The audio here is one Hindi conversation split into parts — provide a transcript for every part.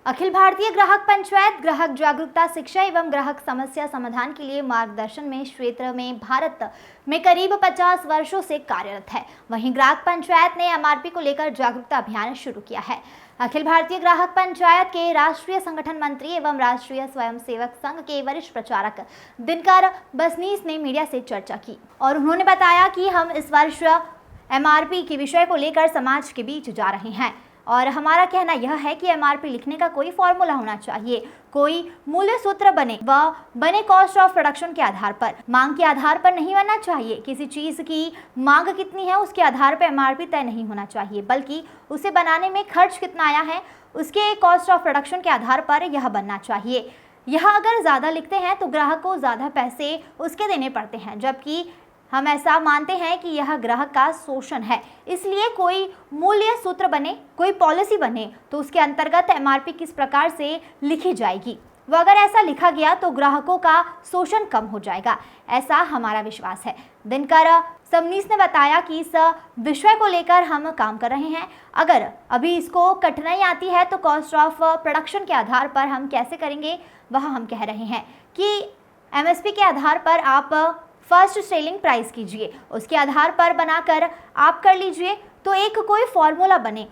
अखिल भारतीय ग्राहक पंचायत ग्राहक जागरूकता शिक्षा एवं ग्राहक समस्या समाधान के लिए मार्गदर्शन में क्षेत्र में भारत में करीब 50 वर्षों से कार्यरत है। वहीं ग्राहक पंचायत ने एमआरपी को लेकर जागरूकता अभियान शुरू किया है। अखिल भारतीय ग्राहक पंचायत के राष्ट्रीय संगठन मंत्री एवं राष्ट्रीय स्वयंसेवक संघ के वरिष्ठ प्रचारक दिनकर बसनीस ने मीडिया से चर्चा की और उन्होंने बताया कि हम इस वर्ष एमआरपी के विषय को लेकर समाज के बीच जा रहे हैं और हमारा कहना यह है कि एमआरपी लिखने का कोई फॉर्मूला होना चाहिए, कोई मूल्य सूत्र बने कॉस्ट ऑफ प्रोडक्शन के आधार पर, मांग के आधार पर नहीं बनना चाहिए। किसी चीज की मांग कितनी है उसके आधार पर एमआरपी तय नहीं होना चाहिए, बल्कि उसे बनाने में खर्च कितना आया है उसके कॉस्ट ऑफ प्रोडक्शन के आधार पर यह बनना चाहिए। यह अगर ज़्यादा लिखते हैं तो ग्राहक को ज़्यादा पैसे उसके देने पड़ते हैं, जबकि हम ऐसा मानते हैं कि यह ग्राहक का शोषण है। इसलिए कोई मूल्य सूत्र बने, कोई पॉलिसी बने तो उसके अंतर्गत एमआरपी किस प्रकार से लिखी जाएगी, वो अगर ऐसा लिखा गया तो ग्राहकों का शोषण कम हो जाएगा, ऐसा हमारा विश्वास है। दिनकर बसनीस ने बताया कि इस विषय को लेकर हम काम कर रहे हैं। अगर अभी इसको कठिनाई आती है तो कॉस्ट ऑफ प्रोडक्शन के आधार पर हम कैसे करेंगे, वह हम कह रहे हैं कि एमएसपी के आधार पर आप फर्स्ट सेलिंग प्राइस कीजिए, उसके आधार पर बनाकर आप कर लीजिए, तो एक कोई फॉर्मूला बने।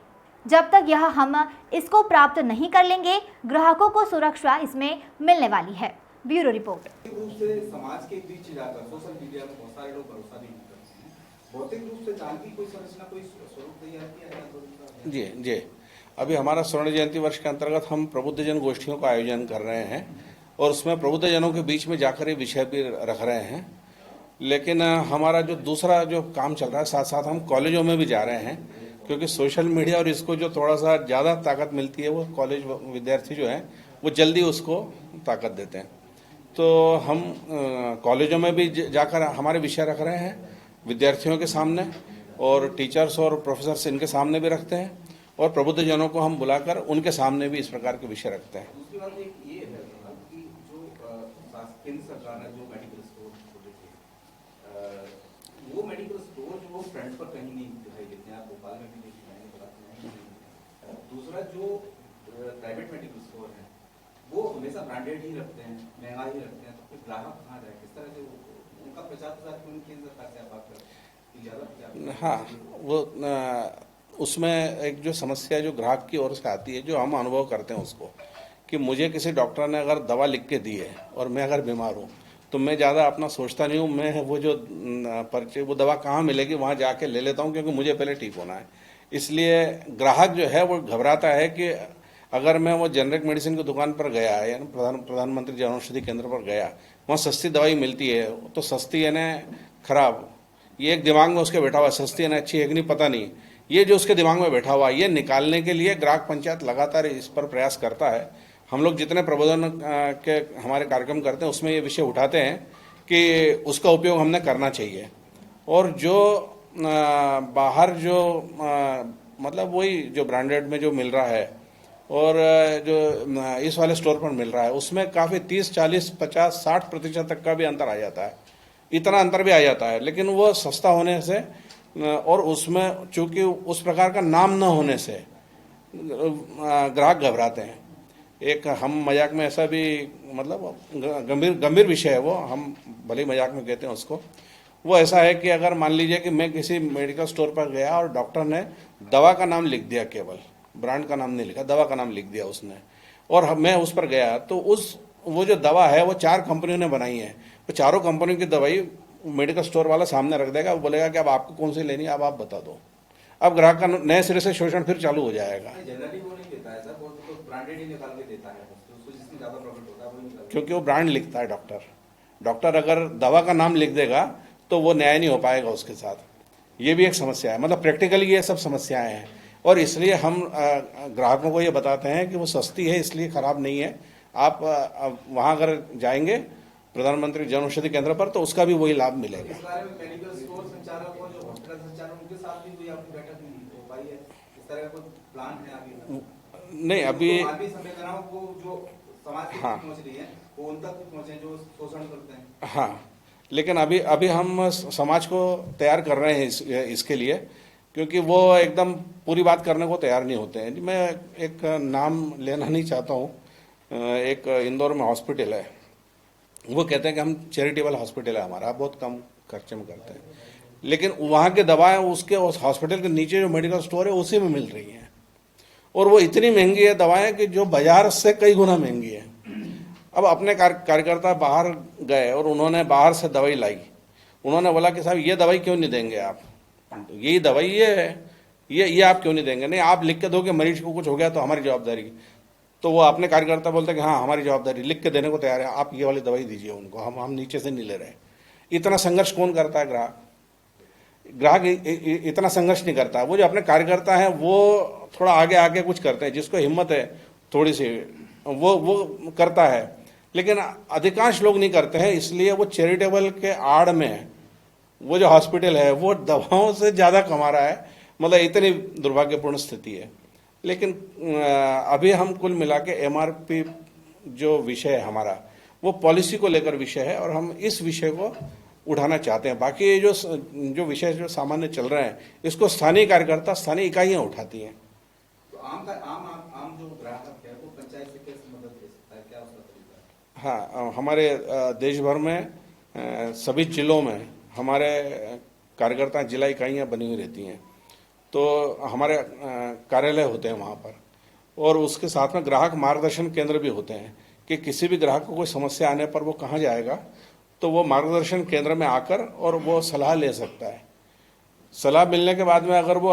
जब तक यह हम इसको प्राप्त नहीं कर लेंगे, ग्राहकों को सुरक्षा इसमें मिलने वाली है। Bureau report. रूप से समाज के बीच जाकर सोशल मीडिया में बहुत सारे लोग भरोसा नहीं करते हैं। भौतिक रूप से जान की कोई संरचना, कोई स्वरूप तैयार किया है? जी, अभी हमारा स्वर्ण जयंती वर्ष के अंतर्गत हम प्रबुद्धजन गोष्ठियों का आयोजन कर रहे हैं और उसमें प्रबुद्धजनों के बीच में जाकर ये विषय भी रख रहे हैं। लेकिन हमारा जो दूसरा जो काम चल रहा है, साथ साथ हम कॉलेजों में भी जा रहे हैं, क्योंकि सोशल मीडिया और इसको जो थोड़ा सा ज़्यादा ताकत मिलती है, वो कॉलेज विद्यार्थी जो हैं वो जल्दी उसको ताकत देते हैं। तो हम कॉलेजों में भी जाकर हमारे विषय रख रहे हैं विद्यार्थियों के सामने, और टीचर्स और प्रोफेसर्स इनके सामने भी रखते हैं, और प्रबुद्धजनों को हम बुलाकर उनके सामने भी इस प्रकार के विषय रखते हैं। दूसरी बात एक ये है कि जो केंद्र सरकार ने जो मेडिकल स्टोर खोले थे, वो मेडिकल स्टोर जो फ्रंट पर कहीं नहीं दिखाई देते हैं। आप भोपाल में भी देखिए, दूसरा जो प्राइवेट मेडिकल स्टोर है वो हमेशा ब्रांडेड ही रखते हैं, महंगा ही रखते हैं, तो फिर ग्राहक कहाँ जाए? किस तरह से उनका प्रचार प्रसार केंद्र सरकार से आप बात करते हैं? हाँ, वो उसमें एक जो समस्या जो ग्राहक की ओर से आती है, जो हम अनुभव करते हैं उसको, कि मुझे किसी डॉक्टर ने अगर दवा लिख के दी है और मैं अगर बीमार हूँ तो मैं ज़्यादा अपना सोचता नहीं हूँ, मैं वो जो पर्चे वो दवा कहाँ मिलेगी वहाँ जाके ले लेता हूँ, क्योंकि मुझे पहले ठीक होना है। इसलिए ग्राहक जो है वो घबराता है कि अगर मैं वो जेनरिक मेडिसिन की दुकान पर गया है, यानी प्रधानमंत्री जन औषधि केंद्र पर गया, वहाँ सस्ती दवाई मिलती है, तो सस्ती है ना खराब, ये एक दिमाग में उसके बैठा हुआ है, सस्ती है ना अच्छी है कि नहीं पता नहीं, ये जो उसके दिमाग में बैठा हुआ है, ये निकालने के लिए ग्राहक पंचायत लगातार इस पर प्रयास करता है। हम लोग जितने प्रबोधन के हमारे कार्यक्रम करते हैं उसमें ये विषय उठाते हैं कि उसका उपयोग हमने करना चाहिए, और जो बाहर जो मतलब वही जो ब्रांडेड में जो मिल रहा है और जो इस वाले स्टोर पर मिल रहा है, उसमें काफ़ी 30, 40, 50, 60% तक का भी अंतर आ जाता है, इतना अंतर भी आ जाता है। लेकिन वो सस्ता होने से और उसमें चूंकि उस प्रकार का नाम न होने से ग्राहक घबराते हैं। एक हम मजाक में ऐसा भी, मतलब गंभीर विषय है वो, हम भले ही मजाक में कहते हैं उसको, वो ऐसा है कि अगर मान लीजिए कि मैं किसी मेडिकल स्टोर पर गया और डॉक्टर ने दवा का नाम लिख दिया, केवल ब्रांड का नाम नहीं लिखा, दवा का नाम लिख दिया उसने, और मैं उस पर गया तो वो जो दवा है वो 4 कंपनियों ने बनाई है, तो चारों कंपनियों की दवाई मेडिकल स्टोर वाला सामने रख देगा, वो बोलेगा कि अब आपको कौन सी लेनी है, अब आप बता दो। अब ग्राहक का नए सिरे से शोषण फिर चालू हो जाएगा, क्योंकि वो ब्रांड लिखता है डॉक्टर अगर दवा का नाम लिख देगा तो वो न्याय नहीं हो पाएगा उसके साथ। ये भी एक समस्या है, मतलब प्रैक्टिकली ये सब समस्याएं हैं, और इसलिए हम ग्राहकों को ये बताते हैं कि वो सस्ती है इसलिए खराब नहीं है। आप वहाँ अगर जाएंगे प्रधानमंत्री जन औषधि केंद्र पर तो उसका भी वही लाभ मिलेगा। नहीं, अभी हाँ, हाँ, लेकिन अभी हम समाज को तैयार कर रहे हैं इसके लिए क्योंकि वो एकदम पूरी बात करने को तैयार नहीं होते हैं। मैं एक नाम लेना नहीं चाहता हूँ, एक इंदौर में हॉस्पिटल है, वो कहते हैं कि हम चैरिटेबल हॉस्पिटल है हमारा, बहुत कम खर्चे में करते हैं, लेकिन वहाँ की दवाएं उसके उस हॉस्पिटल के नीचे जो मेडिकल स्टोर है उसी में मिल रही हैं, और वो इतनी महंगी है दवाएं कि जो बाजार से कई गुना महंगी है। अब अपने कार्यकर्ता बाहर गए और उन्होंने बाहर से दवाई लाई, उन्होंने बोला कि साहब ये दवाई क्यों नहीं देंगे आप, यही दवाई ये है, ये आप क्यों नहीं देंगे? नहीं, आप लिख के दोगे, मरीज को कुछ हो गया तो हमारी जवाबदारी। तो वो अपने कार्यकर्ता बोलते हैं कि हाँ हमारी जवाबदारी, लिख के देने को तैयार है, आप ये वाली दवाई दीजिए उनको, हम नीचे से नहीं ले रहे। इतना संघर्ष कौन करता है? ग्राहक इतना संघर्ष नहीं करता। वो जो अपने कार्यकर्ता हैं वो थोड़ा आगे आगे कुछ करते हैं, जिसको हिम्मत है थोड़ी सी वो करता है, लेकिन अधिकांश लोग नहीं करते हैं। इसलिए वो चैरिटेबल के आड़ में वो जो हॉस्पिटल है वो दवाओं से ज़्यादा कमा रहा है, मतलब इतनी दुर्भाग्यपूर्ण स्थिति है। लेकिन अभी हम कुल मिला के MRP जो विषय है हमारा, वो पॉलिसी को लेकर विषय है, और हम इस विषय को उठाना चाहते हैं। बाकी ये जो विषय जो सामान्य चल रहे हैं, इसको स्थानीय कार्यकर्ता, स्थानीय इकाइयाँ उठाती हैं। तो आम जो ग्राहक है वो पंचायत से कैसे मदद ले सकता है, क्या उसका तरीका है? हाँ, हमारे देश भर में सभी जिलों में हमारे कार्यकर्ता जिला इकाइयाँ बनी हुई रहती हैं, तो हमारे कार्यालय होते हैं वहाँ पर, और उसके साथ में ग्राहक मार्गदर्शन केंद्र भी होते हैं कि किसी भी ग्राहक को कोई समस्या आने पर वो कहाँ जाएगा, तो वो मार्गदर्शन केंद्र में आकर और वो सलाह ले सकता है। सलाह मिलने के बाद में अगर वो